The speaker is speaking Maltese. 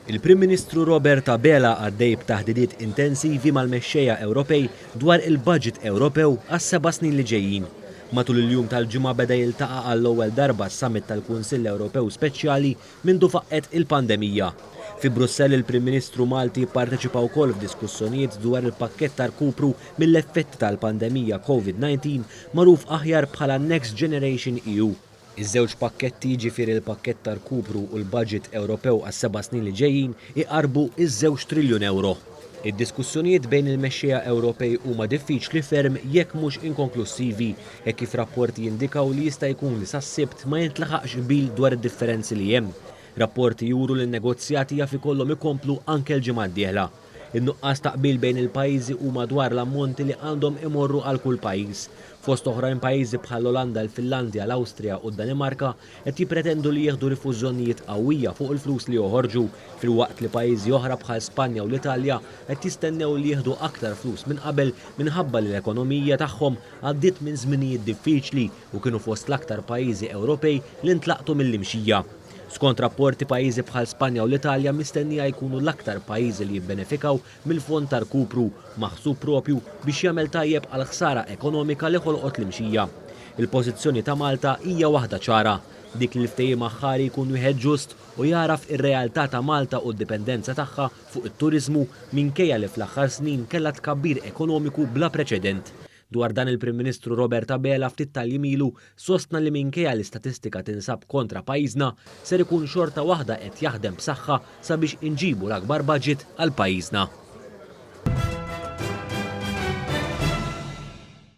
Il-Prim Ministru Robert Abela għaddej b'taħdidiet intensivi mal-mexxejja Ewropej dwar il-budget Ewropew għas-7 snin li ġejjin. Matul il-jum tal-ġimgħa beda jiltaqa' għall-ewwel darba s-Summit tal-Kunsill Ewropew Speċjali mindu faqqet il-pandemija. Fi Brussell il-Prim Ministru Malti jipparteċipa wkoll f'diskussjonijiet dwar il-pakkett ta' rkupru mill-effetti tal-pandemija COVID-19 magħruf aħjar bħala Next Generation EU. Iż-żewġ pakketti ġifieri l-pakkett ta' rkupru u l-budget Ewropew għas-7 snin li ġejjin iqarbu iż-2 triljun euro. Id-diskussjonijiet bejn il-mexxejja Ewropej huma diffiċli ferm jekk mhux inkonklusivi hekk kif rapporti jindikaw li jista' jkun li sas-sibt ma jintlaħaqx qbil dwar id-differenzi li hemm. Rapporti juru li n-negozjati jaf ikollhom ikomplu anke l-ġimgħa d-dieħla. In-nuqqas ta' qbil bejn il-pajjiżi huma dwar l-ammonti li għandhom imorru għal kull pajjiż. Fost oħrajn pajjiżi bħal l-Olanda, l-Finlandja, l-Awstrija u d-Danimarka qed jippretendu li jieħdu rifużjonijiet qawwija fuq il-flus li joħorġu, filwaqt li pajjiżi oħra bħal Spanja u l-Italja qed jistennew li jieħdu aktar flus minn qabel minħabba li l-ekonomija tagħhom għaddiet minn żminijiet diffiċli u kienu fost l-aktar pajjiżi Ewropej li ntlaqtu mill-imxija. Skont rapporti pajjiżi bħal Spanja u l-Italja mistennija jkunu l-aktar pajjiżi li jibbenefikaw mill-fond ta' rkupru maħsub propju biex jagħmel tajjeb għal ħsara ekonomika li ħolqot l-imxija. Il-pożizzjoni ta' Malta hija waħda ċara, dik li l-ftehim aħħari jkun wieħed ġust u jaraf ir-realtà ta' Malta u d-dipendenza tagħha fuq it-turiżmu minkejja li fl-aħħar snin kellha tkabbir ekonomiku bla preċedent. Dwar dan il-Prim Ministru Robert Abela ftit tal-jiem ilu sostna li minkejja l-istatistika tinsab kontra pajjiżna ser ikun xorta waħda qed jaħdem b'saħħa sabiex inġibu l-akbar budget għal pajjiżna.